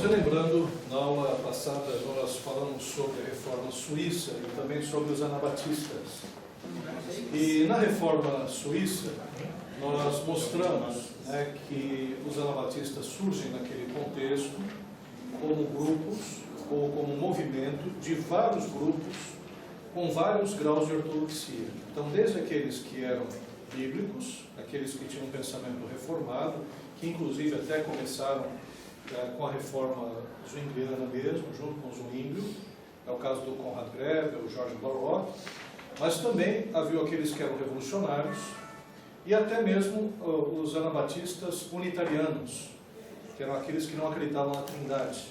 relembrando, na aula passada nós falamos sobre a reforma suíça e também sobre os anabatistas. E na reforma suíça nós mostramos, que os anabatistas surgem naquele contexto como grupos ou como movimento de vários grupos com vários graus de ortodoxia. Então, desde aqueles que eram bíblicos, aqueles que tinham um pensamento reformado, que inclusive até começaram com a reforma zwingliana mesmo, junto com Zwinglio, é o caso do Conrad Grebel, o Georges Barrot, mas também havia aqueles que eram revolucionários e até mesmo os anabatistas unitarianos, que eram aqueles que não acreditavam na Trindade,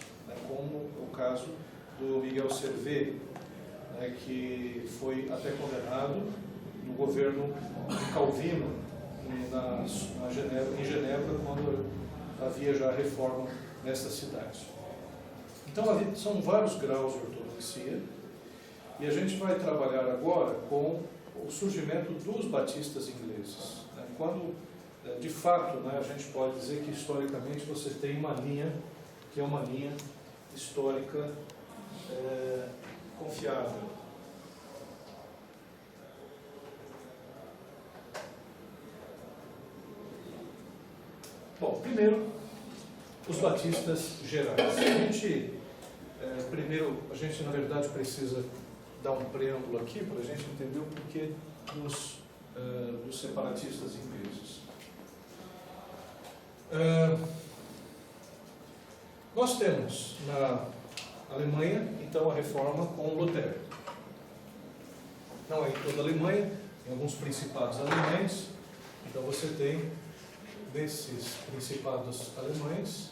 como o caso do Miguel Servet, que foi até condenado no governo de Calvino em Genebra, quando havia já reforma nessa cidade. Então, são vários graus de ortodoxia, e a gente vai trabalhar agora com o surgimento dos batistas ingleses. Quando, de fato, a gente pode dizer que historicamente você tem uma linha, que é uma linha histórica confiável. Bom, primeiro, os batistas gerais. Primeiro, a gente na verdade precisa dar um preâmbulo aqui para a gente entender o porquê dos separatistas ingleses. Nós temos na Alemanha, então, a reforma com Lutero. Não é em toda a Alemanha, em alguns principados alemães. Então você tem, desses principados alemães,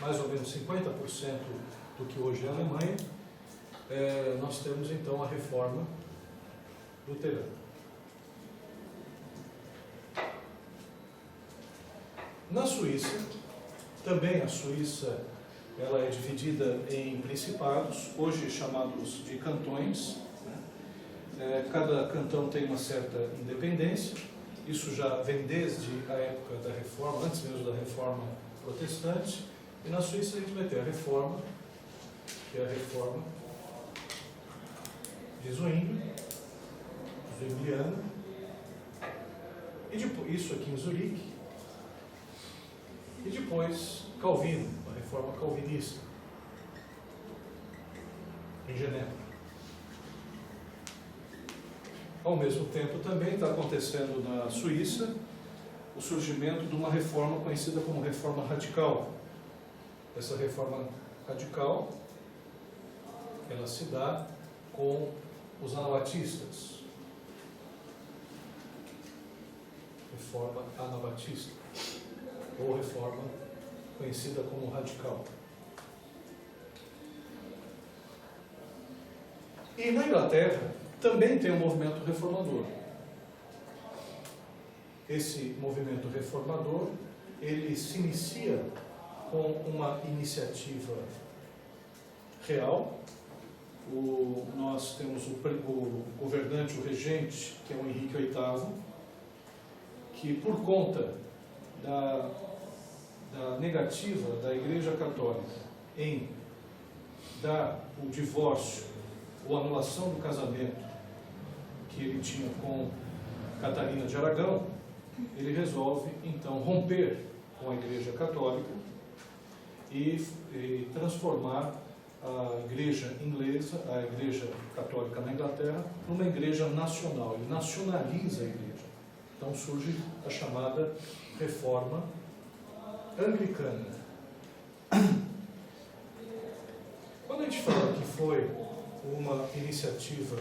mais ou menos 50% do que hoje é a Alemanha, nós temos então a reforma luterana. Na Suíça, também a Suíça, ela é dividida em principados, hoje chamados de cantões. Cada cantão tem uma certa independência. Isso já vem desde a época da Reforma, antes mesmo da Reforma Protestante. E na Suíça a gente vai ter a Reforma, que é a Reforma de Zwinglio, Zwingliana, e depois, isso aqui em Zurique, e depois Calvino, a Reforma Calvinista, em Genebra. Ao mesmo tempo também está acontecendo na Suíça o surgimento de uma reforma conhecida como Reforma Radical. Essa Reforma Radical, ela se dá com os anabatistas. Reforma anabatista, ou reforma conhecida como radical. E na Inglaterra também tem um movimento reformador. Esse movimento reformador, ele se inicia com uma iniciativa real. Nós temos o governante, o regente, que é o Henrique VIII, que por conta da negativa da Igreja Católica em dar o divórcio ou anulação do casamento que ele tinha com Catarina de Aragão, ele resolve então romper com a Igreja Católica e transformar a Igreja inglesa, a Igreja Católica na Inglaterra, numa igreja nacional. Ele nacionaliza a Igreja. Então surge a chamada Reforma Anglicana. Quando a gente fala que foi uma iniciativa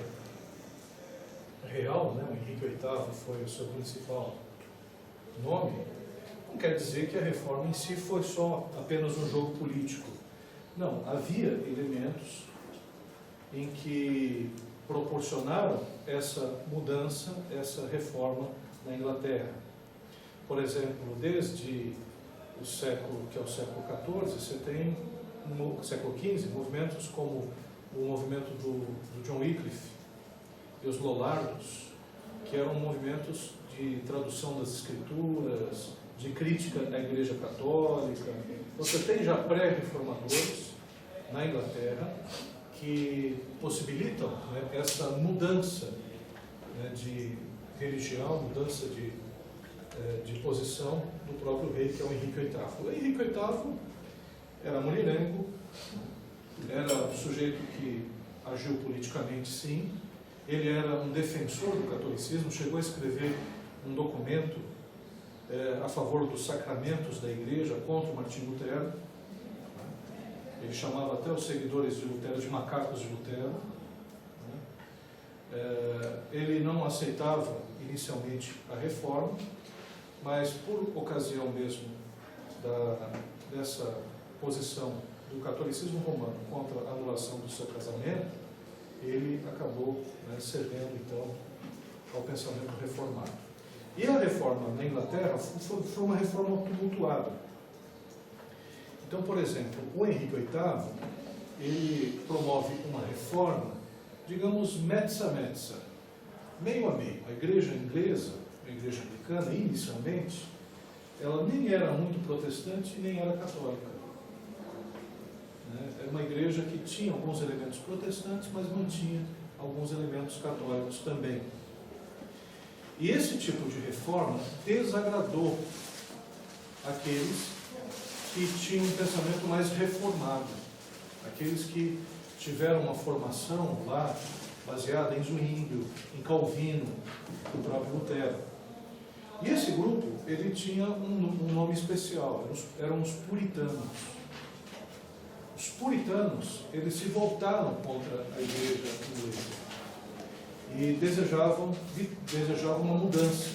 real, o Henrique VIII foi o seu principal nome, não quer dizer que a reforma em si foi só apenas um jogo político. Não, havia elementos em que proporcionaram essa mudança, essa reforma na Inglaterra. Por exemplo, desde o século, que é o século XIV, você tem, no século XV, movimentos como o movimento do John Wycliffe e os Lollardos, que eram movimentos de tradução das escrituras, de crítica à Igreja Católica. Você tem já pré-reformadores na Inglaterra que possibilitam, né, essa mudança, né, de religião, mudança de posição do próprio rei, que é o Henrique VIII. O Henrique VIII era mulherengo, era um sujeito que agiu politicamente, sim. Ele era um defensor do catolicismo, chegou a escrever um documento a favor dos sacramentos da Igreja contra o Martinho Lutero. Ele chamava até os seguidores de Lutero de macacos de Lutero. Ele não aceitava inicialmente a reforma, mas por ocasião mesmo dessa posição do catolicismo romano contra a anulação do seu casamento, ele acabou, né, cedendo então ao pensamento reformado. E a reforma na Inglaterra foi uma reforma tumultuada. Então, por exemplo, o Henrique VIII, ele promove uma reforma, digamos, mezza-mezza, meio a meio. A igreja inglesa, a igreja anglicana, inicialmente, ela nem era muito protestante nem era católica. É uma igreja que tinha alguns elementos protestantes, mas mantinha alguns elementos católicos também. E esse tipo de reforma desagradou aqueles que tinham um pensamento mais reformado, aqueles que tiveram uma formação lá baseada em Zwinglio, em Calvino, no próprio Lutero. E esse grupo, ele tinha um nome especial, eram os puritanos. Os puritanos, eles se voltaram contra a igreja inglesa e desejavam uma mudança.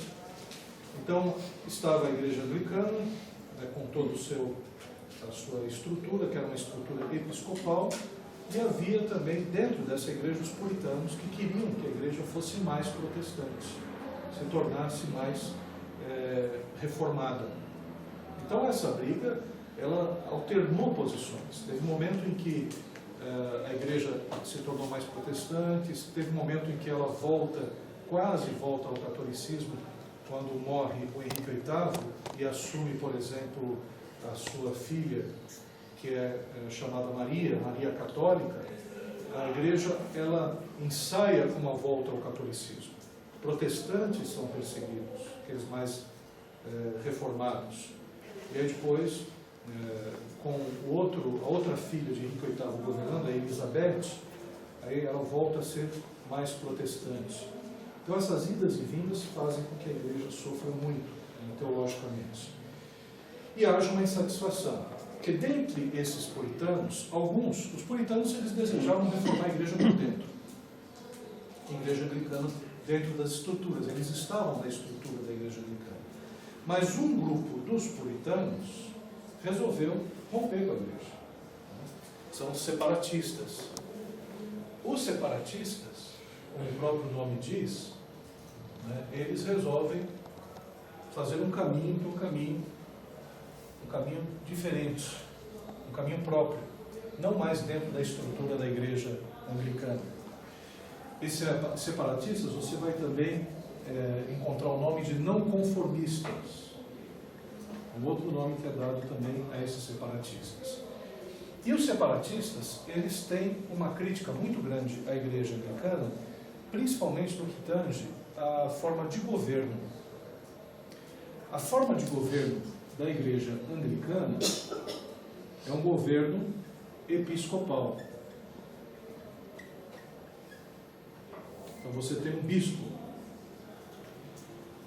Então, estava a igreja anglicana, né, com toda a sua estrutura, que era uma estrutura episcopal, e havia também dentro dessa igreja os puritanos que queriam que a igreja fosse mais protestante, se tornasse mais reformada. Então, essa briga, ela alternou posições. Teve um momento em que a igreja se tornou mais protestante, teve um momento em que ela quase volta ao catolicismo, quando morre o Henrique VIII e assume, por exemplo, a sua filha, que é chamada Maria Católica. A igreja, ela ensaia uma volta ao catolicismo. Protestantes são perseguidos, aqueles mais reformados. E aí depois, com a outra filha de Henrique VIII governando, a Elizabeth, aí ela volta a ser mais protestante. Então essas idas e vindas fazem com que a igreja sofra muito, teologicamente. E haja uma insatisfação, porque dentre esses puritanos, os puritanos eles desejavam reformar a igreja por dentro. A igreja anglicana dentro das estruturas, eles estavam na estrutura da igreja anglicana. Mas um grupo dos puritanos resolveu romper com a igreja. São os separatistas. Os separatistas, como o próprio nome diz, né, eles resolvem fazer um caminho diferente, um caminho próprio, não mais dentro da estrutura da igreja anglicana. Esses separatistas, você vai também encontrar o nome de não conformistas, um outro nome que é dado também a esses separatistas. E os separatistas, eles têm uma crítica muito grande à igreja anglicana, principalmente no que tange à forma de governo. A forma de governo da igreja anglicana é um governo episcopal. Então você tem um bispo,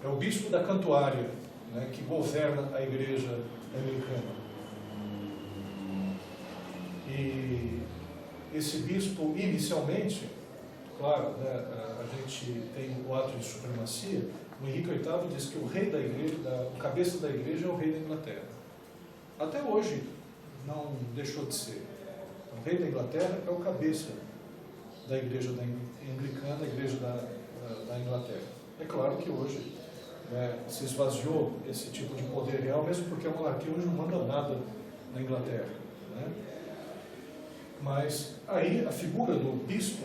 é o bispo da Cantuária, né, que governa a igreja anglicana. E esse bispo, inicialmente, claro, né, a gente tem o ato de supremacia. O Henrique VIII diz que o rei da igreja, o cabeça da igreja é o rei da Inglaterra. Até hoje não deixou de ser. O rei da Inglaterra é o cabeça da igreja anglicana, a igreja da Inglaterra. É claro que hoje se esvaziou esse tipo de poder real, mesmo porque a monarquia hoje não manda nada na Inglaterra, né? Mas aí a figura do bispo,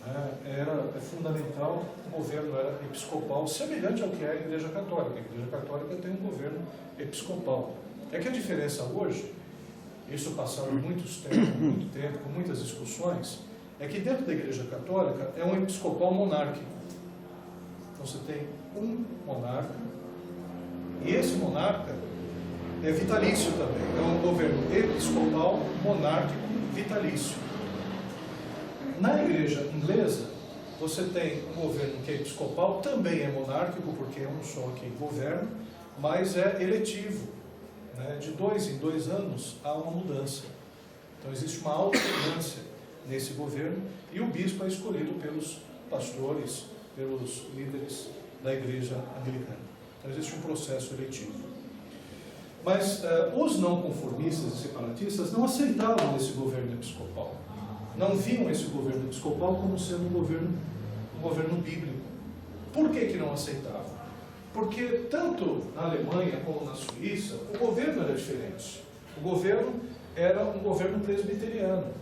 né, era é fundamental, o governo era episcopal, semelhante ao que é a Igreja Católica. A Igreja Católica tem um governo episcopal. É que a diferença hoje, isso passado muito tempo, com muitas discussões, é que dentro da Igreja Católica é um episcopal monárquico. Então você tem um monarca, e esse monarca é vitalício também, é um governo episcopal monárquico vitalício. Na Igreja Inglesa, você tem um governo que é episcopal, também é monárquico, porque é um só que governa, mas é eletivo. Né? De 2 em 2 anos há uma mudança. Então existe uma alternância nesse governo, e o bispo é escolhido pelos pastores, pelos líderes da Igreja Anglicana. Então existe um processo eletivo. Mas os não conformistas e separatistas não aceitavam esse governo episcopal. Não viam esse governo episcopal como sendo um governo bíblico. Por que não aceitavam? Porque tanto na Alemanha como na Suíça, o governo era diferente. O governo era um governo presbiteriano.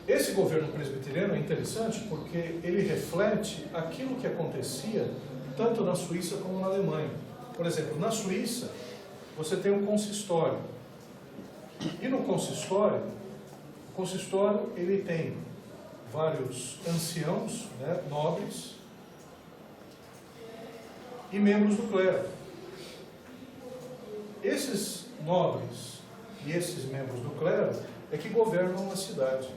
Esse governo presbiteriano é interessante porque ele reflete aquilo que acontecia tanto na Suíça como na Alemanha. Por exemplo, na Suíça, você tem um consistório. E no consistório, o consistório ele tem vários anciãos, né, nobres, e membros do clero. Esses nobres e esses membros do clero é que governam a cidade.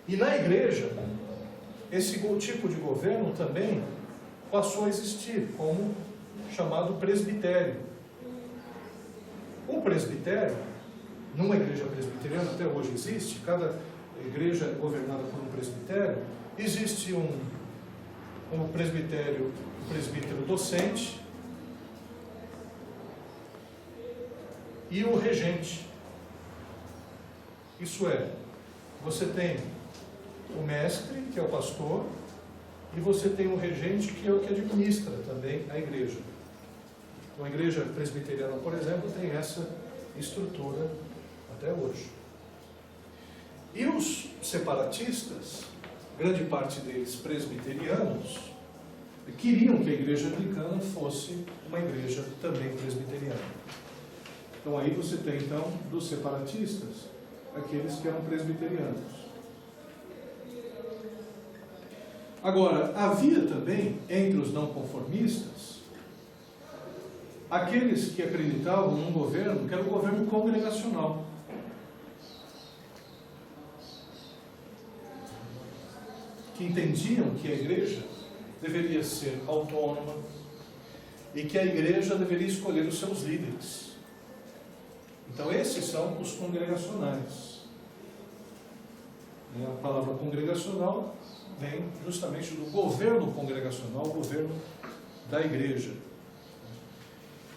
E na igreja, esse tipo de governo também passou a existir, como chamado presbitério. O presbitério, numa igreja presbiteriana, até hoje existe, cada igreja é governada por um presbitério, existe um presbitério, um presbítero docente e o regente. Isso é, você tem o mestre, que é o pastor, e você tem o regente, que é o que administra também a igreja. Então, a igreja presbiteriana, por exemplo, tem essa estrutura até hoje. E os separatistas, grande parte deles presbiterianos, queriam que a igreja anglicana fosse uma igreja também presbiteriana. Então aí você tem, então, dos separatistas, aqueles que eram presbiterianos. Agora, havia também, entre os não conformistas, aqueles que acreditavam num governo que era o governo congregacional. Que entendiam que a igreja deveria ser autônoma e que a igreja deveria escolher os seus líderes. Então, esses são os congregacionais. A palavra congregacional vem justamente do governo congregacional, o governo da igreja.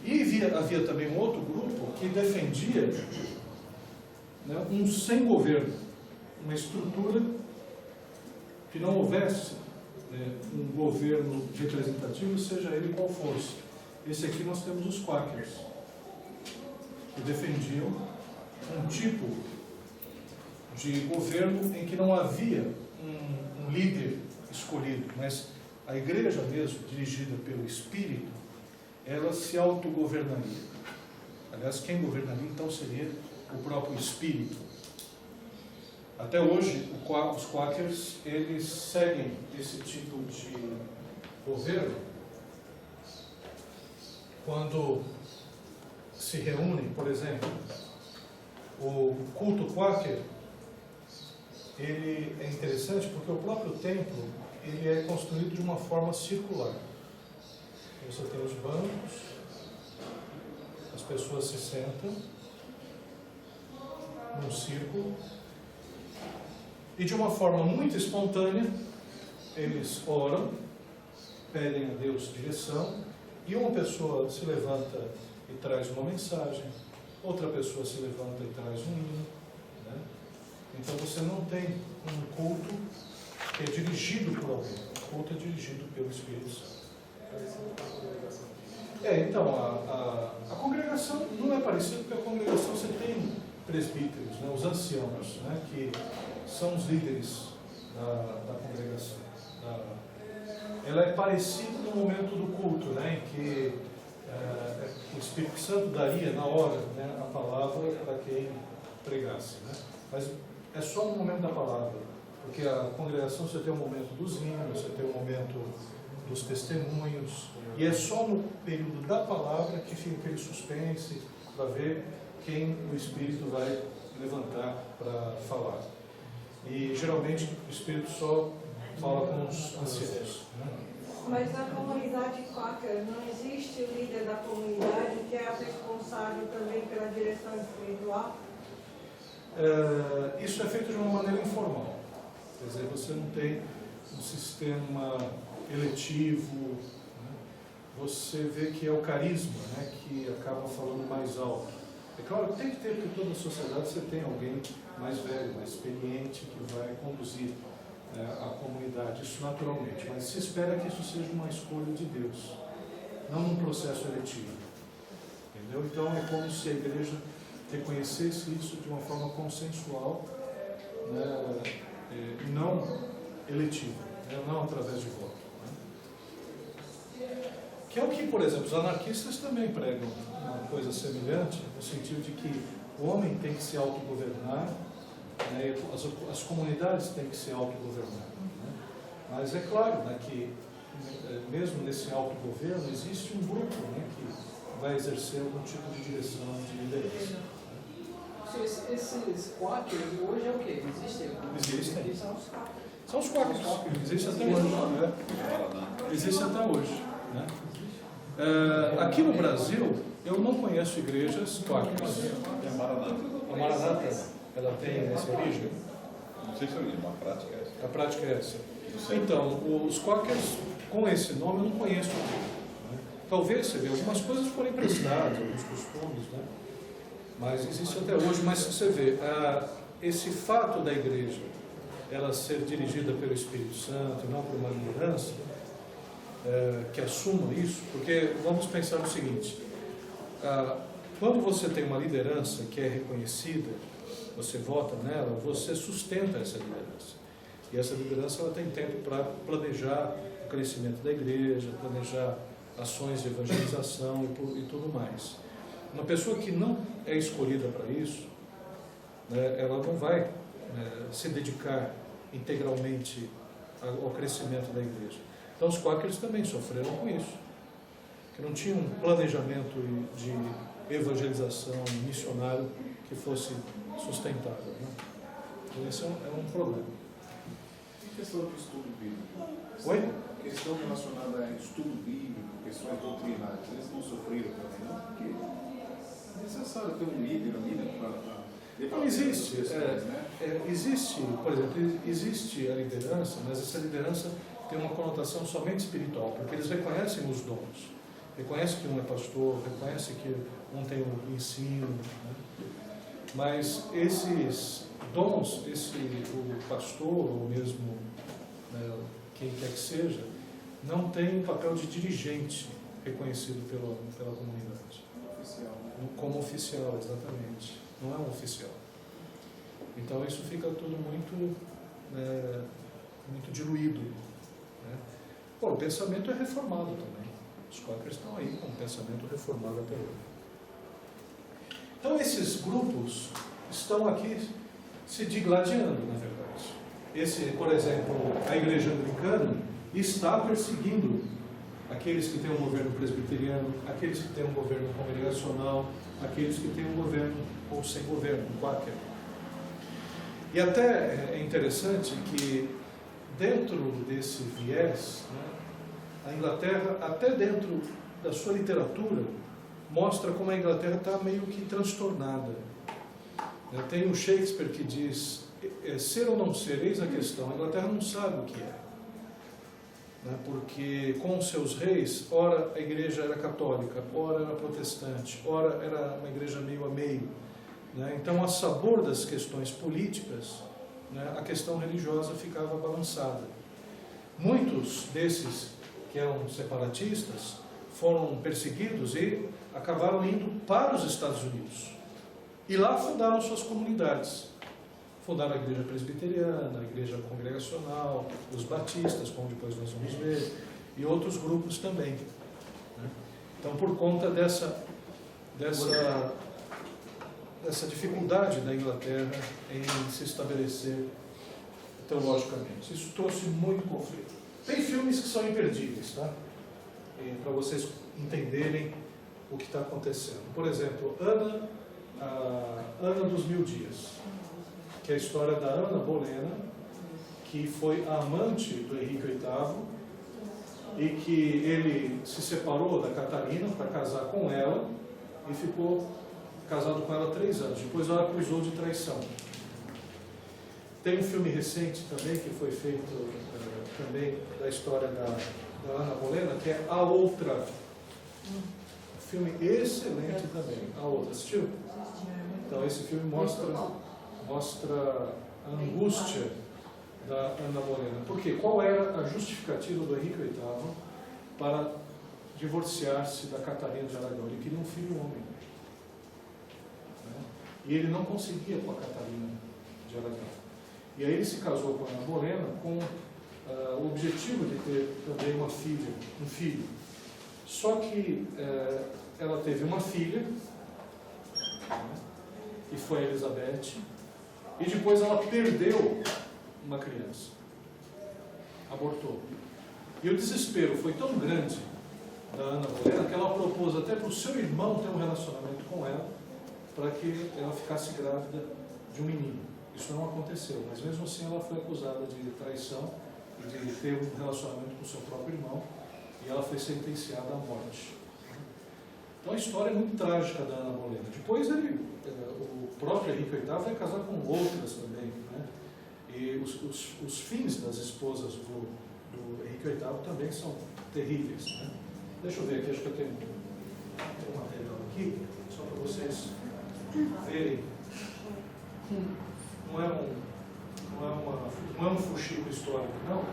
E havia também um outro grupo que defendia, né, um sem governo, uma estrutura que não houvesse, né, um governo representativo, seja ele qual fosse. Esse aqui nós temos os quáqueros, que defendiam um tipo de governo em que não havia um líder escolhido, mas a igreja mesmo, dirigida pelo Espírito, ela se autogovernaria. Aliás, quem governaria então seria o próprio Espírito. Até hoje, os quáqueros, eles seguem esse tipo de governo quando se reúnem, por exemplo, o culto quáquer, ele é interessante porque o próprio templo, ele é construído de uma forma circular. Você tem os bancos, as pessoas se sentam num círculo e de uma forma muito espontânea eles oram, pedem a Deus direção, e uma pessoa se levanta e traz uma mensagem, outra pessoa se levanta e traz um hino, né? Então você não tem um culto que é dirigido por alguém, o culto é dirigido pelo Espírito Santo. Então, a congregação não é parecida, porque a congregação você tem presbíteros, né, os anciãos, né, que são os líderes da congregação. Ela é parecida no momento do culto, né, em que o Espírito Santo daria na hora, né, a palavra para quem pregasse, né? Mas é só no momento da palavra, porque a congregação você tem o momento dos hinos, você tem o momento dos testemunhos, e é só no período da palavra que fica aquele suspense para ver quem o Espírito vai levantar para falar. E geralmente o Espírito só fala com os anciãos, né? Mas na comunidade quaker não existe o líder da comunidade que é responsável também pela direção espiritual? Isso é feito de uma maneira informal. Quer dizer, você não tem um sistema eletivo, né? Você vê que é o carisma, né, que acaba falando mais alto. É claro que tem que ter, porque toda a sociedade você tem alguém mais velho, mais experiente, que vai conduzir a comunidade, isso naturalmente, mas se espera que isso seja uma escolha de Deus, não um processo eletivo, entendeu? Então é como se a igreja reconhecesse isso de uma forma consensual, né, e não eletiva, né, não através de voto, né? Que é o que, por exemplo, os anarquistas também pregam uma coisa semelhante, no sentido de que o homem tem que se autogovernar, né, as comunidades têm que se autogovernar, né? Mas é claro, né, que mesmo nesse autogoverno existe um grupo, né, que vai exercer algum tipo de direção, de liderança. Esses quakers hoje é o quê? Existem? São os quakers. Existem até hoje. Né? Existem até hoje. Né? Aqui no Brasil, eu não conheço igrejas quakers. A Maranata, ela tem essa origem? Não sei se é origem, mas a prática é essa. A prática é essa. Então, os quakers, com esse nome, eu não conheço. Né? Talvez, você vê, algumas coisas foram emprestadas, alguns costumes, né? Mas existe até hoje. Mas você vê, esse fato da igreja ela ser dirigida pelo Espírito Santo, não por uma liderança que assuma isso, porque vamos pensar no seguinte, quando você tem uma liderança que é reconhecida, você vota nela, você sustenta essa liderança. E essa liderança ela tem tempo para planejar o crescimento da igreja, planejar ações de evangelização e tudo mais. Uma pessoa que não é escolhida para isso, né, ela não vai se dedicar integralmente ao crescimento da igreja. Então os quakers também sofreram com isso, que não tinham um planejamento de evangelização missionário que fosse sustentável, né? Então esse é um problema. E questão de estudo bíblico? Oi? Questão relacionada a estudo bíblico, questões doutrinárias, eles não sofreram também, não? Porque é necessário ter um líder ali, né, para não existe, existe, por exemplo, existe a liderança, mas essa liderança tem uma conotação somente espiritual, porque eles reconhecem os dons, reconhecem que um é pastor, reconhecem que um tem o ensino, né? Mas esses dons, o pastor, ou mesmo quem quer que seja, não tem um papel de dirigente reconhecido pela comunidade. oficial. Como oficial, exatamente. Não é um oficial. Então isso fica tudo muito diluído, né? Bom, o pensamento é reformado também. Os quakers estão aí com o pensamento reformado até hoje. Então esses grupos estão aqui se digladiando, na verdade. Por exemplo, a igreja anglicana está perseguindo aqueles que têm um governo presbiteriano, aqueles que têm um governo congregacional, aqueles que têm um governo ou sem governo, quaker. E até é interessante que dentro desse viés, né, a Inglaterra, até dentro da sua literatura, mostra como a Inglaterra está meio que transtornada. Tem o Shakespeare que diz, ser ou não ser, eis a questão, a Inglaterra não sabe o que é. Porque com os seus reis, ora a igreja era católica, ora era protestante, ora era uma igreja meio a meio. Então, a sabor das questões políticas, a questão religiosa ficava balançada. Muitos desses que eram separatistas foram perseguidos e acabaram indo para os Estados Unidos. E lá fundaram suas comunidades. Fundaram a igreja presbiteriana, a igreja congregacional, os batistas, como depois nós vamos ver, e outros grupos também, né? Então, por conta dessa dificuldade da Inglaterra em se estabelecer teologicamente, isso trouxe muito conflito. Tem filmes que são imperdíveis, tá? Para vocês entenderem o que está acontecendo. Por exemplo, Ana dos Mil Dias, que é a história da Ana Bolena, que foi a amante do Henrique VIII e que ele se separou da Catarina para casar com ela e ficou casado com ela 3 anos. Depois ela acusou de traição. Tem um filme recente também que foi feito também da história da Ana Bolena, que é A Outra. Um filme excelente também. A Outra. Assistiu? Então esse filme mostra a angústia da Ana Bolena. Por quê? Qual era a justificativa do Henrique VIII para divorciar-se da Catarina de Aragão? Ele queria um filho homem. Né? E ele não conseguia com a Catarina de Aragão. E aí ele se casou com a Ana Bolena com o objetivo de ter também uma filha, um filho. Só que ela teve uma filha, né, que foi a Elizabeth, e depois ela perdeu uma criança, abortou. E o desespero foi tão grande da Ana Bolena que ela propôs até para o seu irmão ter um relacionamento com ela, para que ela ficasse grávida de um menino. Isso não aconteceu, mas mesmo assim ela foi acusada de traição e de ter um relacionamento com o seu próprio irmão, e ela foi sentenciada à morte. Então a história é muito trágica da Ana Bolena. Depois o próprio Henrique VIII vai casar com outras também, né? E os fins das esposas do Henrique VIII também são terríveis, né? Deixa eu ver aqui, acho que eu tenho um material aqui, só para vocês verem. Não é um fuxico histórico, não,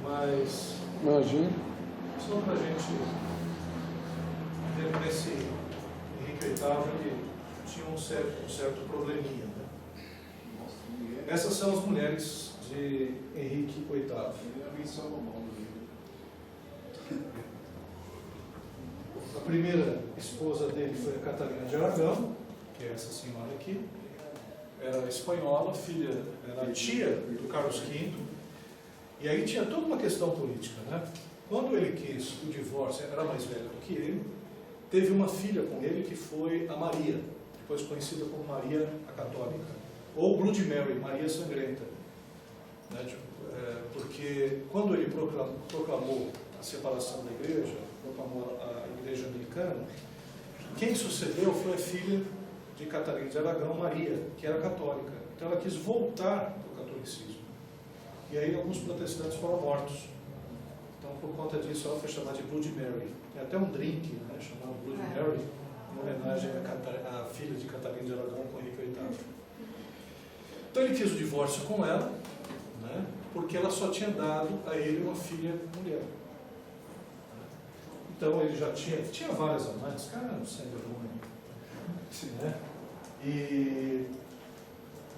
mas imagina. só para a gente ver como esse Henrique VIII ele tinha um certo probleminha, né? Essas são as mulheres de Henrique VIII. A primeira esposa dele foi a Catarina de Aragão, que é essa senhora aqui. Era espanhola, era tia do Carlos V. E aí tinha toda uma questão política, né? Quando ele quis o divórcio, era mais velha do que ele, teve uma filha com ele que foi a Maria, depois conhecida como Maria a Católica, ou Bloody Mary, Maria Sangrenta, né? Porque quando ele proclamou a separação da igreja, proclamou a igreja anglicana, quem sucedeu foi a filha de Catarina de Aragão, Maria, que era católica. Então ela quis voltar para o catolicismo. E aí alguns protestantes foram mortos. Então por conta disso ela foi chamada de Bloody Mary. Tem até um drink, né, chamado Bloody Mary, em homenagem à filha de Catarina de Aragão com Henrique VIII. Então ele quis o divórcio com ela, né, porque ela só tinha dado a ele uma filha mulher. Então ele já tinha várias amantes, cara, sem vergonha. Né? E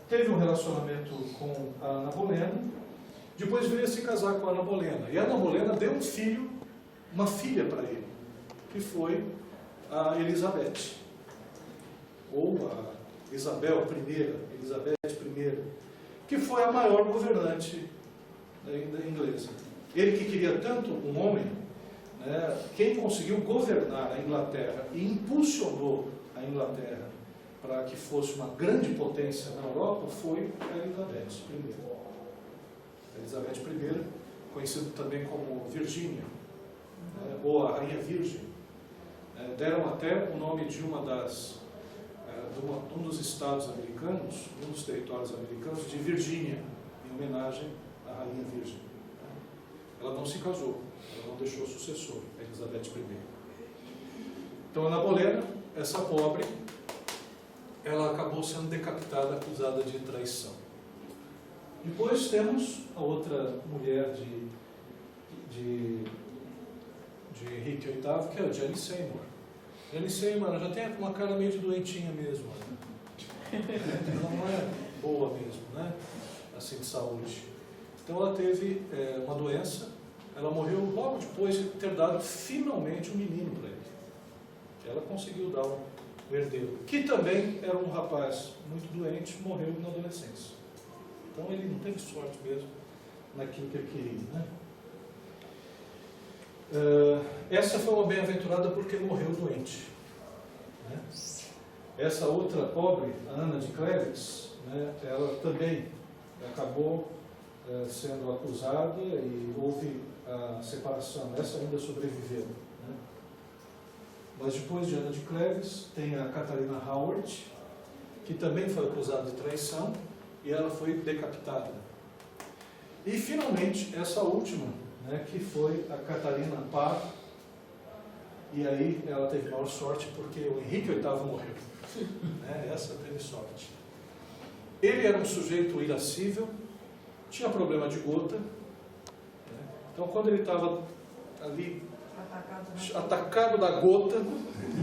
teve um relacionamento com a Ana Bolena, depois veio se casar com a Ana Bolena. E a Ana Bolena deu uma filha para ele, que foi a Elizabeth, ou a Isabel I, Elizabeth I, que foi a maior governante da inglesa. Ele que queria tanto um homem, né, quem conseguiu governar a Inglaterra e impulsionou a Inglaterra para que fosse uma grande potência na Europa foi a Elizabeth I. Elizabeth I, conhecida também como Virgínia, né, ou a Rainha Virgem. Deram até o nome de um dos estados americanos, um dos territórios americanos, de Virgínia, em homenagem à Rainha Virgem. Ela não se casou, ela não deixou sucessor, a Elizabeth I. Então, Ana Bolena, essa pobre, ela acabou sendo decapitada, acusada de traição. Depois temos a outra mulher de Henrique VIII, que é a Jane Seymour. Eu nem sei, mano, ela já tem uma cara meio de doentinha mesmo. Né? Ela não é boa mesmo, né? Assim, de saúde. Então ela teve uma doença, ela morreu logo depois de ter dado finalmente um menino para ele. Ela conseguiu dar um herdeiro, que também era um rapaz muito doente, morreu na adolescência. Então ele não teve sorte mesmo naquilo que ele queria, né? Essa foi uma bem-aventurada porque morreu doente, né? Essa outra pobre, a Ana de Cleves, né, ela também acabou sendo acusada e houve a separação. Essa ainda sobreviveu, né? Mas depois de Ana de Cleves tem a Catarina Howard, que também foi acusada de traição e ela foi decapitada. E finalmente essa última, né, que foi a Catarina Parr, e aí ela teve maior sorte porque o Henrique VIII morreu. Né, essa teve sorte. Ele era um sujeito irascível, tinha problema de gota, né? Então quando ele estava ali atacado da gota,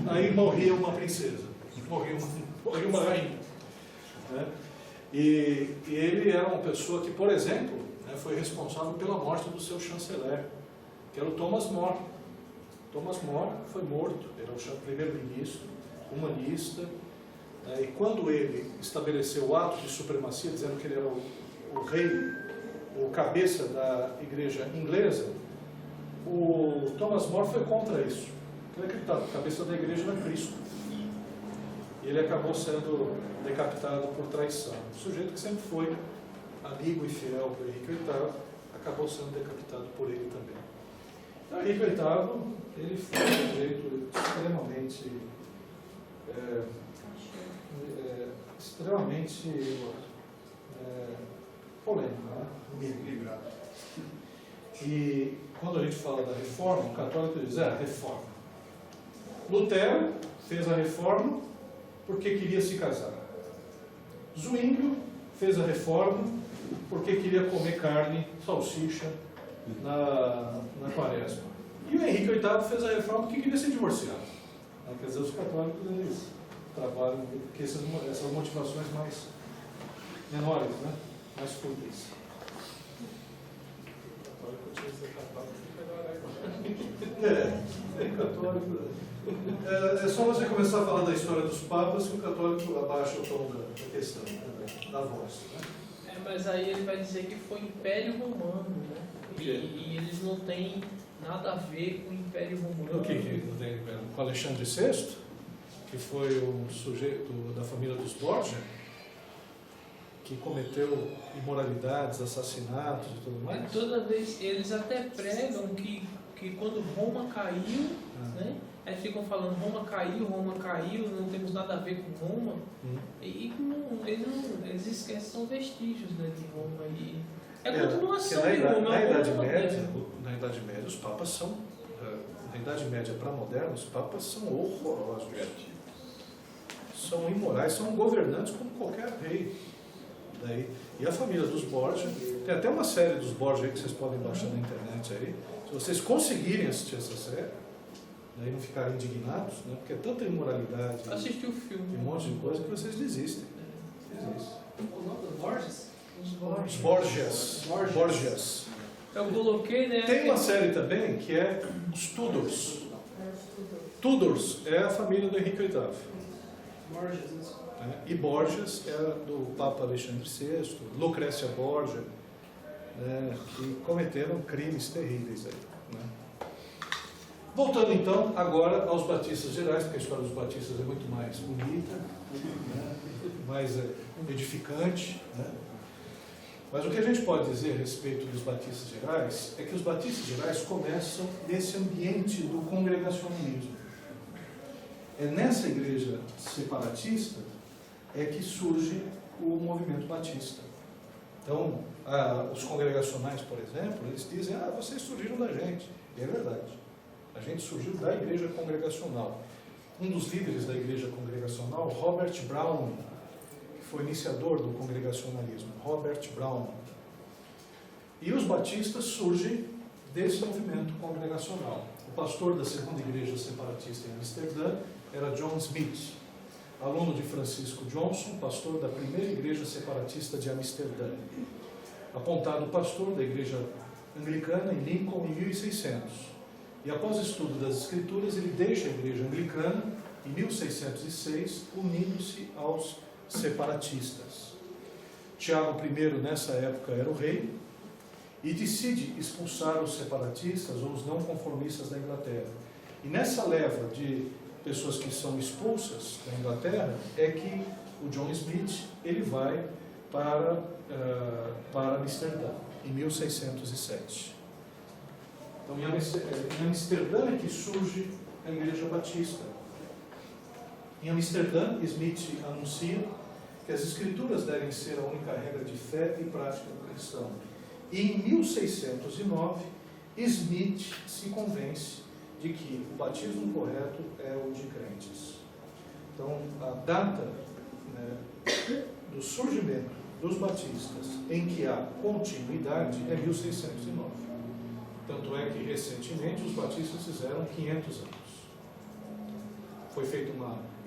aí morria uma princesa, morria uma rainha, né? E ele era uma pessoa que, por exemplo, né, foi responsável pela morte do seu chanceler, que era o Thomas More. Thomas More foi morto, era o primeiro-ministro, humanista, né, e quando ele estabeleceu o ato de supremacia, dizendo que ele era o rei, o cabeça da igreja inglesa, o Thomas More foi contra isso. Ele acreditava que a cabeça da igreja era Cristo. E ele acabou sendo decapitado por traição. O sujeito que sempre foi amigo e fiel para Henrique VIII, acabou sendo decapitado por ele também. Então, Henrique VIII, ele foi um sujeito extremamente polêmico, né? Equilibrado. E quando a gente fala da reforma, o católico diz, reforma. Lutero fez a reforma porque queria se casar. Zwinglio fez a reforma porque queria comer carne, salsicha na quaresma. E o Henrique VIII fez a reforma porque queria se divorciar. Quer dizer, os católicos eles trabalham com essas motivações mais menores, né? Mais fúteis. Católico. É só você começar a falar da história dos papas que o católico abaixa o tom da questão, da voz. Né? Mas aí ele vai dizer que foi Império Romano, né? E eles não têm nada a ver com o Império Romano. O que não tem? Com Alexandre VI, que foi um sujeito da família dos Borgia, que cometeu imoralidades, assassinatos e tudo mais. Toda vez eles até pregam que quando Roma caiu, né? Aí ficam falando Roma caiu, não temos nada a ver com Roma. Eles esquecem, são vestígios, né, de Roma. E continuação de Roma. Na Idade Média, os papas são, na Idade Média para moderna, os papas são horrorosos, são imorais, são governantes como qualquer rei. E a família dos Borgia, tem até uma série dos Borgia aí que vocês podem baixar na internet aí. Se vocês conseguirem assistir essa série, e não ficarem indignados, né, porque é tanta imoralidade, assisti o filme, um monte de coisa que vocês desistem. O nome dos Borges? Os Borgias. Eu coloquei, né? Tem uma série também que é os Tudors. Tudors é a família do Henrique VIII. Borges. E Borgias é do Papa Alexandre VI, Lucrécia Borgia, né, que cometeram crimes terríveis aí. Né? Voltando então agora aos batistas gerais, porque a história dos batistas é muito mais bonita, né, mais edificante. Né? Mas o que a gente pode dizer a respeito dos batistas gerais é que os batistas gerais começam nesse ambiente do congregacionalismo. É nessa igreja separatista que surge o movimento batista. Então, os congregacionais, por exemplo, eles dizem, vocês surgiram da gente. E é verdade. A gente surgiu da igreja congregacional. Um dos líderes da igreja congregacional, Robert Brown, que foi iniciador do congregacionalismo, Robert Brown. E os batistas surgem desse movimento congregacional. O pastor da segunda igreja separatista em Amsterdã era John Smith, aluno de Francisco Johnson, pastor da primeira igreja separatista de Amsterdã, apontado pastor da igreja anglicana em Lincoln em 1600. E após estudo das escrituras, ele deixa a igreja anglicana em 1606, unindo-se aos separatistas. Tiago I, nessa época, era o rei e decide expulsar os separatistas ou os não conformistas da Inglaterra. E nessa leva de pessoas que são expulsas da Inglaterra é que o John Smith ele vai para Amsterdã, em 1607. Então, em Amsterdã é que surge a Igreja Batista. Em Amsterdã, Smith anuncia que as Escrituras devem ser a única regra de fé e prática do cristão. E em 1609, Smith se convence de que o batismo correto é o de crentes. Então, a data do surgimento dos batistas em que há continuidade é 1609. Tanto é que, recentemente, os batistas fizeram 500 anos. Foi feita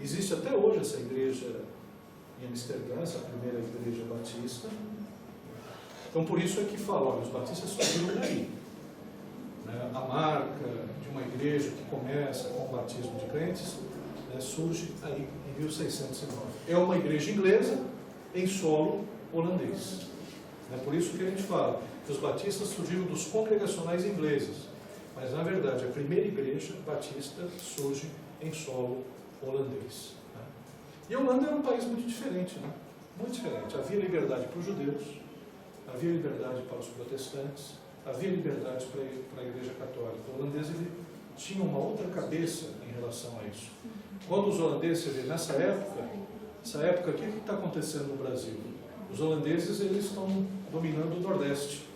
existe até hoje essa igreja em Amsterdã, essa primeira igreja batista. Então, por isso é que fala, olha, os batistas surgiram daí. A marca de uma igreja que começa com o batismo de crentes surge aí em 1609. É uma igreja inglesa em solo holandês. É por isso que a gente fala que os batistas surgiram dos congregacionais ingleses, mas na verdade a primeira igreja batista surge em solo holandês. E a Holanda era um país muito diferente, muito diferente. Havia liberdade para os judeus, havia liberdade para os protestantes, havia liberdade para a igreja católica. O holandês tinha uma outra cabeça em relação a isso. Quando os holandeses, você vê, nessa época, o que está acontecendo no Brasil? Os holandeses eles estão dominando o Nordeste.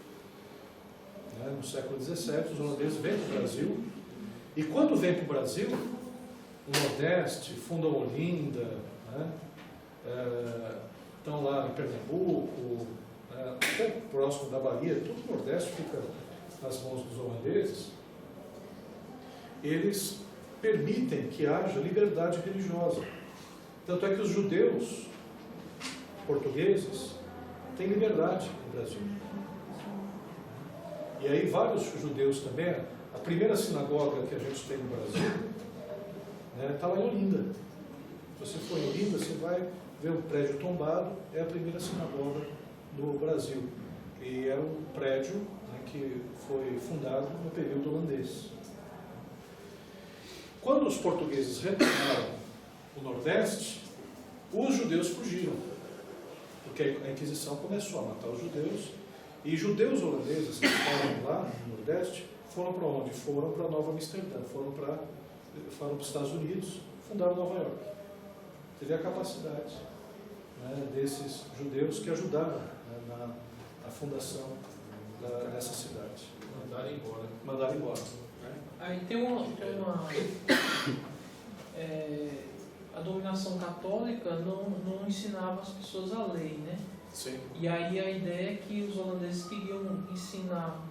No século XVII, os holandeses vêm para o Brasil, e quando vêm para o Brasil, o Nordeste, fundam Olinda, estão lá em Pernambuco, até próximo da Bahia, todo o Nordeste fica nas mãos dos holandeses. Eles permitem que haja liberdade religiosa. Tanto é que os judeus portugueses têm liberdade no Brasil. E aí vários judeus também. A primeira sinagoga que a gente tem no Brasil está lá em Olinda. Se você for em Olinda, você vai ver um prédio tombado, é a primeira sinagoga do Brasil. E é um prédio que foi fundado no período holandês. Quando os portugueses retornaram o Nordeste, os judeus fugiram, porque a Inquisição começou a matar os judeus, e judeus holandeses que estavam lá no Nordeste foram para onde? Foram para Nova Amsterdã, foram para os Estados Unidos, fundaram Nova York. Teve a capacidade desses judeus que ajudaram na fundação dessa cidade. Mandaram embora. Aí tem a dominação católica não ensinava as pessoas a lei, né? Sim. E aí a ideia é que os holandeses queriam ensinar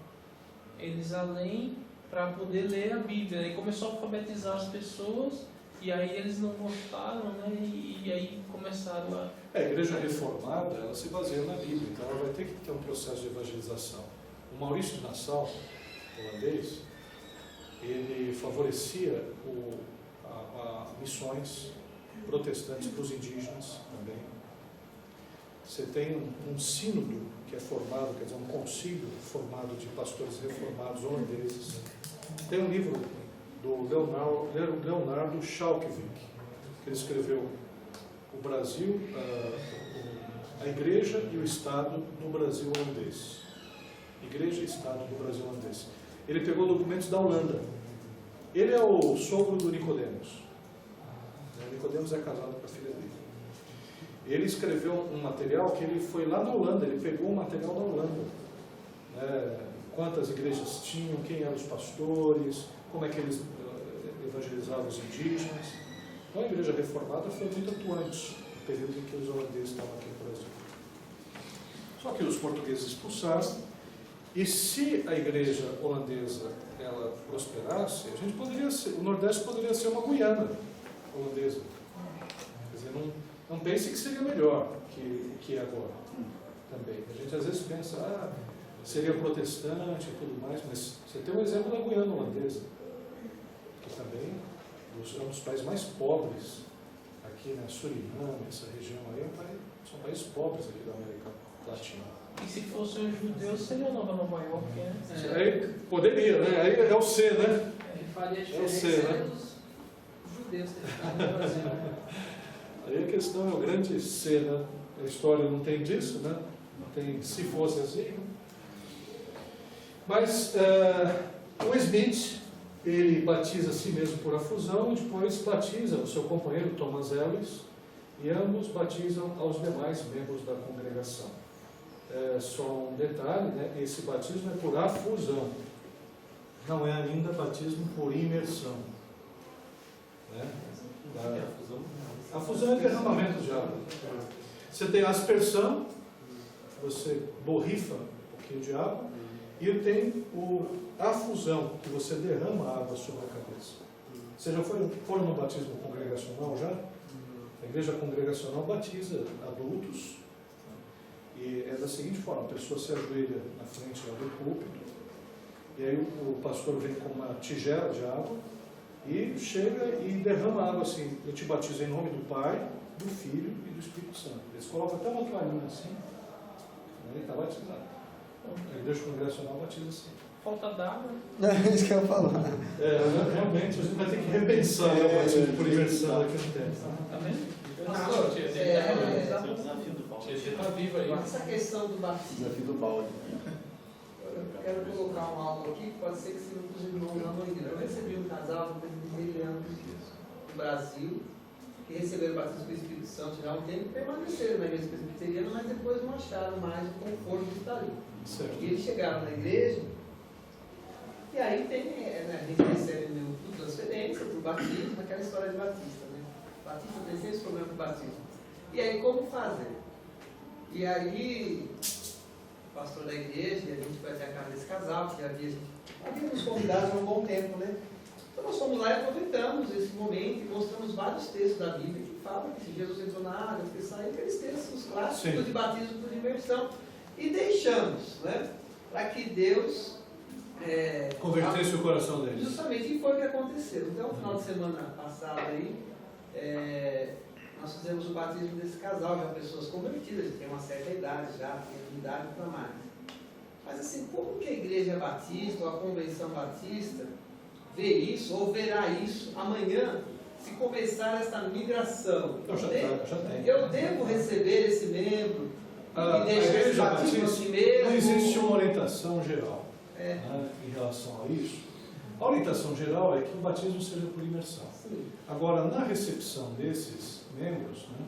eles a lei para poder ler a Bíblia. Aí começou a alfabetizar as pessoas e aí eles não gostaram, né? E aí começaram a... A igreja reformada, ela se baseia na Bíblia, então ela vai ter que ter um processo de evangelização. O Maurício de Nassau, holandês, ele favorecia missões protestantes para os indígenas também. Você tem um sínodo que é formado, quer dizer, um concílio formado de pastores reformados holandeses. Tem um livro do Leonardo Schalkwijk, que ele escreveu o Brasil, a Igreja e o Estado no Brasil holandês. Igreja e Estado do Brasil holandês. Ele pegou documentos da Holanda. Ele é o sogro do Nicodemos. O Nicodemos é casado com a filha dele. Ele escreveu um material que ele foi lá na Holanda, ele pegou um material da Holanda. Quantas igrejas tinham, quem eram os pastores, como é que eles evangelizavam os indígenas. Então a igreja reformada foi muito atuante no período em que os holandeses estavam aqui no Brasil. Só que os portugueses expulsaram, e se a igreja holandesa ela prosperasse, o Nordeste poderia ser uma Guiana. holandesa. Quer dizer, não pense que seria melhor que é agora. Também. A gente às vezes pensa, seria protestante e tudo mais, mas você tem um exemplo da Guiana Holandesa, que também é um dos países mais pobres aqui, né? Suriname, essa região aí, são países pobres aqui da América Latina. E se fosse um judeu, seria Nova York, né? Aí poderia, né? Aí é o C, né? Ele faria Eu diferença sei, né? dos judeus que estavam no Brasil. Aí a questão é o grande C, né? A história não tem disso, né? Não tem se fosse assim. Né? Mas o Smith, ele batiza a si mesmo por afusão e depois batiza o seu companheiro Thomas Ellis e ambos batizam aos demais membros da congregação. Só um detalhe, né? Esse batismo é por afusão, não é ainda batismo por imersão. Né? A fusão é derramamento de água. Você tem a aspersão, você borrifa um pouquinho de água, e tem a fusão, que você derrama água sobre a cabeça. Vocês já foram no batismo congregacional já? A igreja congregacional batiza adultos, e é da seguinte forma: a pessoa se ajoelha na frente lá do púlpito, e aí o pastor vem com uma tigela de água, e chega e derrama água assim. Eu te batizo em nome do Pai, do Filho e do Espírito Santo. Eles colocam até uma toalhinha assim, e está batizado. A igreja congregacional batiza assim. Falta d'água. É isso que eu ia falar. Realmente a gente vai ter que repensar o batismo por imersão daqui a um tempo. Tá vendo? Pastor, Exato. desafio do Paulo. Você está vivo aí. Essa questão do batismo, Desafio do balde. eu quero colocar algo aqui que pode ser que sirva para os irmãos lá no igreja. Eu recebi um casal presbiteriano do Brasil que receberam o batismo do Espírito Santo já há um tempo e permaneceram na igreja presbiteriana, mas depois não acharam mais o conforto de estar ali. Certo. E eles chegaram na igreja e aí tem, a gente recebe o transferência para o batismo, aquela história de batista, né? Batista tem sempre esse problema com o batismo. E aí como fazer? E aí, o pastor da igreja, e a gente vai ter a casa desse casal, que havia nos convidados há um bom tempo, né? Então nós fomos lá e aproveitamos esse momento e mostramos vários textos da Bíblia que falam que se Jesus entrou na água, que saiu, aqueles textos clássicos Sim. de batismo por imersão. E deixamos, né? Para que Deus Convertesse o coração deles. justamente, e foi o que aconteceu. Então, no final de semana passado aí, nós fizemos o batismo desse casal, já pessoas convertidas, que tem uma certa idade já, tem idade para mais. Mas assim, como que a igreja batista, ou a convenção batista, vê isso, ou verá isso amanhã, se começar essa migração? Então, já tem. Eu devo receber esse membro A e deixar esse igreja batismo batista, assim mesmo? não existe uma orientação geral É. né, em relação a isso. A orientação geral é que o batismo seja por imersão. Sim. Agora, na recepção desses membros, né,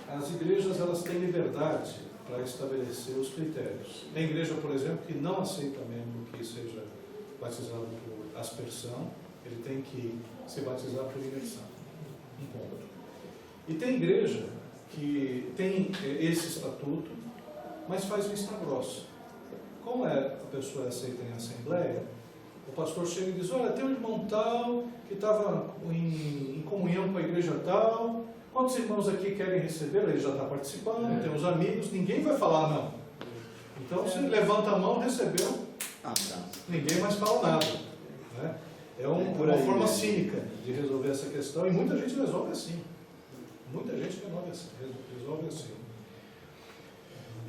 as igrejas elas têm liberdade para estabelecer os critérios. Tem igreja, por exemplo, que não aceita membro que seja batizado por aspersão, ele tem que se batizar por imersão. Um ponto. E tem igreja que tem esse estatuto, mas faz vista grossa. Como a pessoa é aceita em assembleia, o pastor chega e diz: olha, tem um irmão tal que estava em comunhão com a igreja tal, quantos irmãos aqui querem receber? Ele já está participando, tem uns amigos, ninguém vai falar não. Então, se levanta a mão, recebeu, ninguém mais fala nada. Né? É uma forma cínica de resolver essa questão, e muita gente resolve assim. Muita gente resolve assim.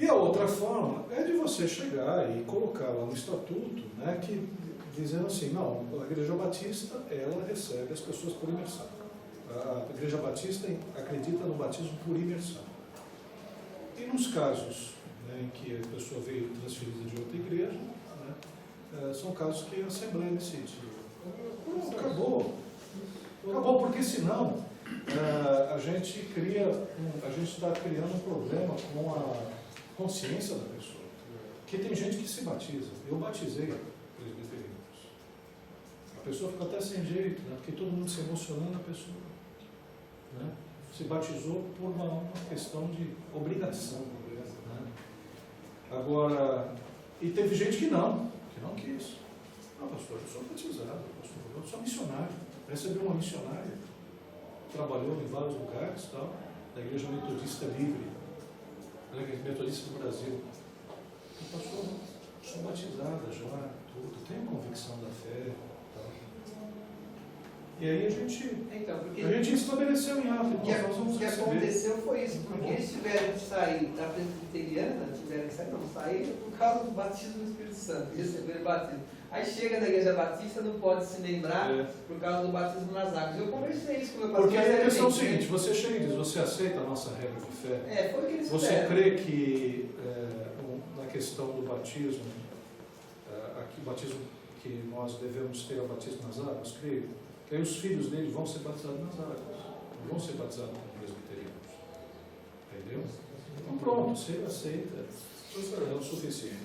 E a outra forma é de você chegar e colocar lá no estatuto, né, que dizendo assim: não, a Igreja Batista, ela recebe as pessoas por imersão. A Igreja Batista acredita no batismo por imersão. E nos casos, né, em que a pessoa veio transferida de outra igreja, né, são casos que a Assembleia decide. Acabou, porque senão a gente está criando um problema com a consciência da pessoa. Porque tem gente que se batiza. Eu batizei presbiterianos. A pessoa fica até sem jeito, né? Porque todo mundo se emocionando, a pessoa, né, se batizou por uma questão de obrigação. Né? Agora, e teve gente que não quis. Não, pastor, eu sou batizado, pastor, eu sou missionário. Recebi uma missionária. trabalhou em vários lugares, tal, da Igreja Metodista Livre, né, que é Metodista do Brasil. E pastor, sou batizada já, tudo, tenho convicção da fé. Tal. E aí a gente estabeleceu em ato, nós vamos O que receber. aconteceu foi isso, porque eles tiveram que sair da presbiteriana, saíram por causa do batismo do Espírito Santo, receberam o batismo. Aí chega na igreja batista, não pode se lembrar por causa do batismo nas águas. Eu conversei isso com o meu pastor. Porque aí a questão é o seguinte, você chega e diz, você aceita a nossa regra de fé? Foi o que eles Você fizeram. crê que na questão do batismo, aqui o batismo que nós devemos ter é o batismo nas águas? Creio. Que aí os filhos dele vão ser batizados nas águas, não vão ser batizados como presbiterianos. Entendeu? Então pronto, se ele aceita, é o suficiente.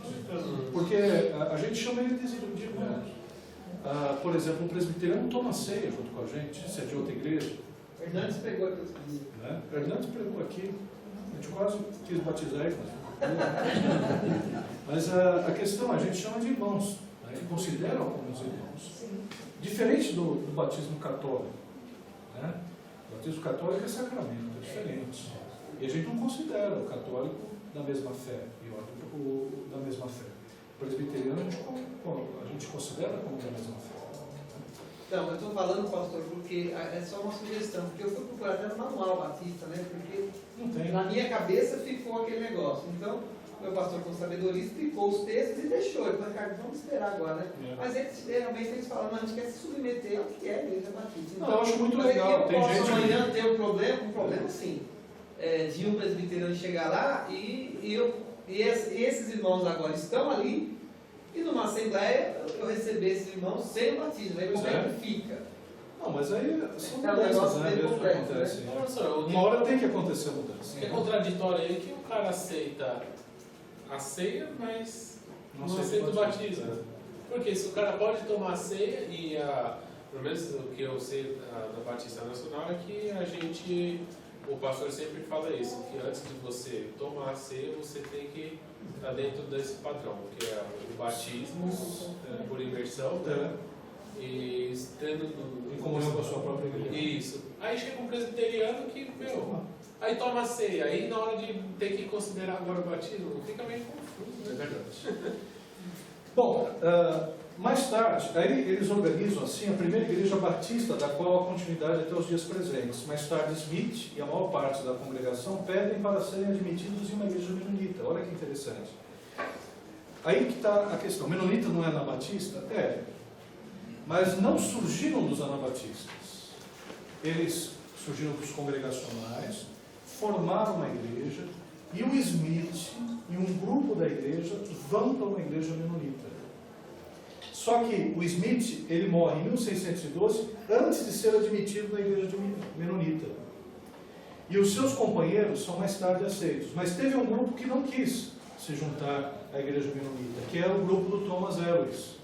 Porque a gente chama ele de irmãos. Por exemplo, um presbiteriano toma ceia junto com a gente, se é de outra igreja. Hernandes pregou aqui. Né? Hernandes pregou aqui, a gente quase quis batizar ele, mas a questão, a gente chama de irmãos, né? Ele considera como os irmãos. Diferente do batismo católico. Né? O batismo católico é sacramento, é diferente. E a gente não considera o católico da mesma fé, e o da mesma fé. O presbiteriano a gente considera como da mesma fé. Então, eu estou falando, pastor, porque é só uma sugestão, porque eu fui procurar até no manual batista, né? Porque Não tem. na minha cabeça ficou aquele negócio. Então, meu pastor com sabedoria explicou os textos e deixou. Eu falei, cara, vamos esperar agora, né? Mas eles, geralmente, eles falam, não, a gente quer se submeter ao que é a igreja batista. Então, Não, eu acho muito mas legal. eu Tem posso gente amanhã ter um problema sim, de um presbiteriano chegar lá e esses irmãos agora estão ali, e numa assembleia eu receber esses irmãos sem o batismo. Aí como é que fica? Não, mas aí são É um mudanças, negócio né? bem Mesmo que complexo, acontece. Não, professor, Uma hora tem que acontecer a mudança. o que é contraditório aí é que o cara aceita a ceia, mas não aceita o batismo. Porque se o cara pode tomar a ceia e pelo menos o que eu sei da Batista Nacional é que o pastor sempre fala isso, que antes de você tomar a ceia, você tem que estar dentro desse padrão, que é o batismo por imersão, né? E estando Em comunhão com a sua própria igreja. Isso. Aí chega um presbiteriano que, aí toma a ceia, aí na hora de ter que considerar agora o batismo, fica meio confuso, né? É verdade. Bom, mais tarde, aí eles organizam assim a primeira igreja batista, da qual há continuidade até os dias presentes. Mais tarde, Smith e a maior parte da congregação pedem para serem admitidos em uma igreja menonita. Olha que interessante. Aí que está a questão. Menonita não é anabatista? É. Mas não surgiram dos anabatistas. Eles surgiram dos congregacionais, formaram uma igreja, e o Smith e um grupo da igreja vão para uma igreja menonita. Só que o Smith, ele morre em 1612, antes de ser admitido na igreja menonita. E os seus companheiros são mais tarde aceitos. Mas teve um grupo que não quis se juntar à igreja menonita, que era o grupo do Thomas Ellis.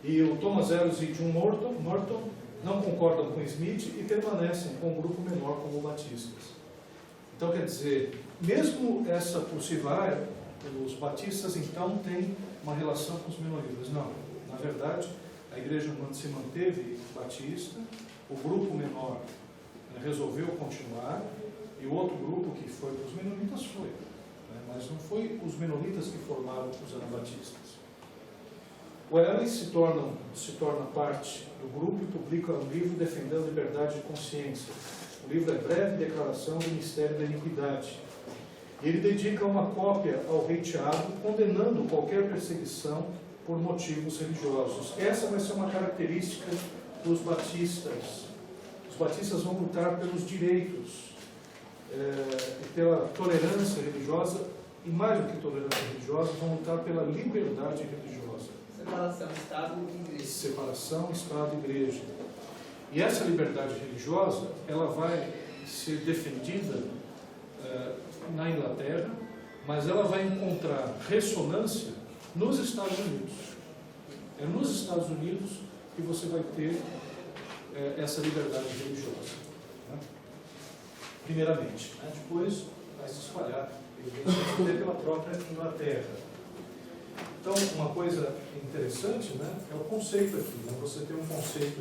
E o Thomas Ellis e John Morton não concordam com Smith e permanecem com o grupo menor como batistas. Então, quer dizer, mesmo essa possível área, os batistas então têm uma relação com os menonitas. Não, na verdade, a igreja se manteve batista, o grupo menor resolveu continuar, e o outro grupo que foi para os menonitas foi. Mas não foi os menonitas que formaram os anabatistas. O Ellis se torna parte do grupo e publica um livro defendendo a liberdade de consciência. O livro é Breve Declaração do Mistério da Iniquidade. E ele dedica uma cópia ao rei Tiago, condenando qualquer perseguição por motivos religiosos. Essa vai ser uma característica dos batistas. Os batistas vão lutar pelos direitos, pela tolerância religiosa, e mais do que tolerância religiosa, vão lutar pela liberdade religiosa. Separação, Estado e Igreja. Separação, Estado e Igreja. E essa liberdade religiosa, ela vai ser defendida na Inglaterra, mas ela vai encontrar ressonância nos Estados Unidos. É nos Estados Unidos que você vai ter essa liberdade religiosa. Né? Primeiramente. Né? Depois vai se espalhar, evidentemente, pela própria Inglaterra. Então, uma coisa interessante, né, é o conceito aqui. Né? Você tem um conceito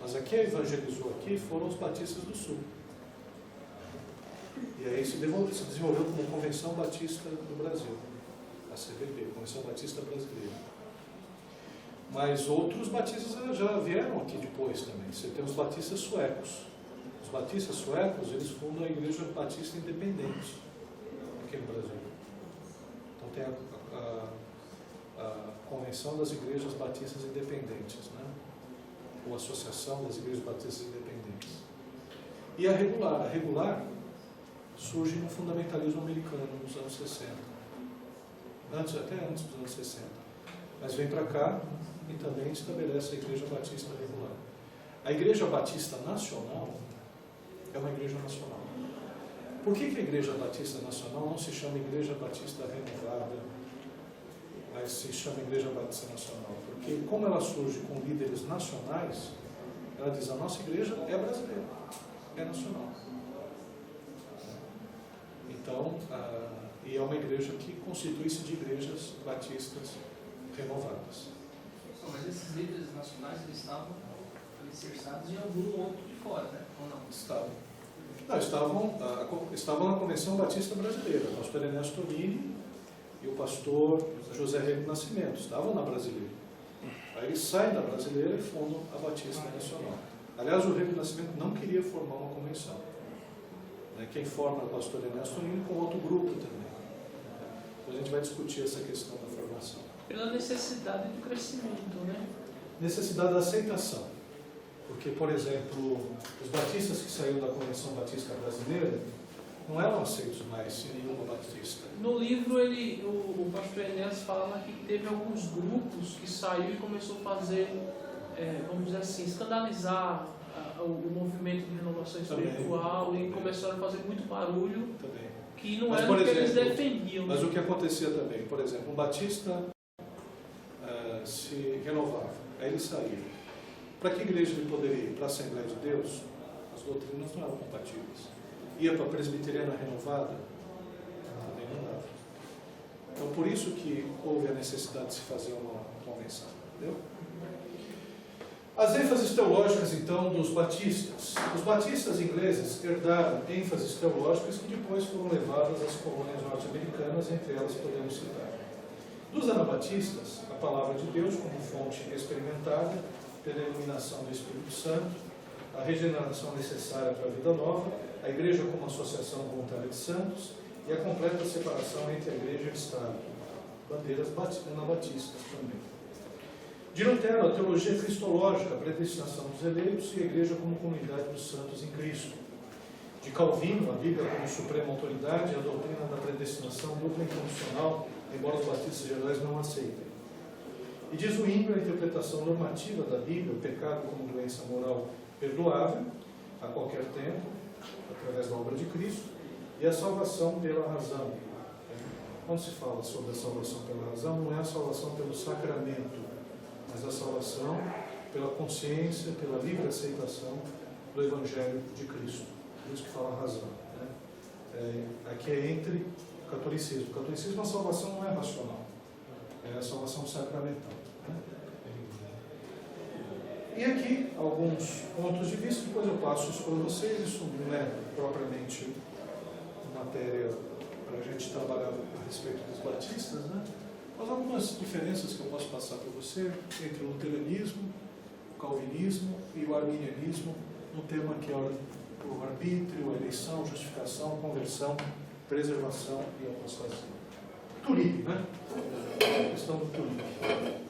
Mas quem evangelizou aqui foram os batistas do Sul. E aí se desenvolveu como Convenção Batista do Brasil, a CBB, Convenção Batista Brasileira. Mas outros batistas já vieram aqui depois também. Você tem os batistas suecos. Os batistas suecos, eles fundam a Igreja Batista Independente aqui no Brasil. Então tem a Convenção das Igrejas Batistas Independentes, né? Ou Associação das Igrejas Batistas Independentes. E a regular surge no fundamentalismo americano nos anos 60. Até antes dos anos 60. Mas vem para cá e também estabelece a Igreja Batista regular. A Igreja Batista Nacional é uma igreja nacional. Por que a Igreja Batista Nacional não se chama Igreja Batista Renovada, mas se chama Igreja Batista Nacional? Porque como ela surge com líderes nacionais, ela diz, a nossa igreja é brasileira, é nacional. Então, e é uma igreja que constitui-se de igrejas batistas renovadas. Mas esses líderes nacionais, eles estavam alicerçados em algum outro de fora, né? Ou não? Estavam na Convenção Batista Brasileira, o pastor Ernesto Torini e o pastor José Rego Nascimento, estavam na Brasileira. Aí eles saem da Brasileira e fundam a Batista Nacional. Aliás, o Rego Nascimento não queria formar uma convenção. Quem forma é o pastor Ernesto Torini com outro grupo também. Depois a gente vai discutir essa questão da formação. Pela necessidade do crescimento, né? Necessidade da aceitação. Porque, por exemplo, os batistas que saíram da Convenção Batista Brasileira não eram aceitos mais em nenhuma batista. No livro, o pastor Enéas fala que teve alguns grupos que saiu e começou a fazer, vamos dizer assim, escandalizar o movimento de renovação espiritual e começaram a fazer muito barulho também. Que não era o que eles defendiam. Mas o que acontecia também, por exemplo, um batista se renovava, aí ele saía. Para que igreja ele poderia ir? Para a Assembleia de Deus? As doutrinas não eram compatíveis. Ia para a Presbiteriana Renovada? Também não dava. Então, por isso que houve a necessidade de se fazer uma convenção. Entendeu? As ênfases teológicas, então, dos batistas. Os batistas ingleses herdaram ênfases teológicas que depois foram levadas às colônias norte-americanas, entre elas podemos citar. Dos anabatistas, a palavra de Deus como fonte experimentada pela iluminação do Espírito Santo, a regeneração necessária para a vida nova, a igreja como associação voluntária de santos e a completa separação entre a igreja e o Estado. Bandeiras anabatistas também. De Lutero, a teologia cristológica, a predestinação dos eleitos e a igreja como comunidade dos santos em Cristo. De Calvino, a Bíblia como suprema autoridade e a doutrina da predestinação dupla incondicional, embora os batistas gerais não aceitem. E de Zwingli, a interpretação normativa da Bíblia, o pecado como doença moral perdoável, a qualquer tempo, através da obra de Cristo, e a salvação pela razão. Quando se fala sobre a salvação pela razão, não é a salvação pelo sacramento, mas a salvação pela consciência, pela livre aceitação do Evangelho de Cristo. Por isso que fala a razão. Aqui é entre o catolicismo. O catolicismo, a salvação não é racional, é a salvação sacramental. E aqui, alguns pontos de vista, depois eu passo isso para vocês. Isso não é propriamente matéria para a gente trabalhar a respeito dos batistas, né? Mas algumas diferenças que eu posso passar para você entre o luteranismo, o calvinismo e o arminianismo, no tema que é o arbítrio, a eleição, justificação, conversão, preservação e apostasia. Turíbio, né? A questão do Turíbio.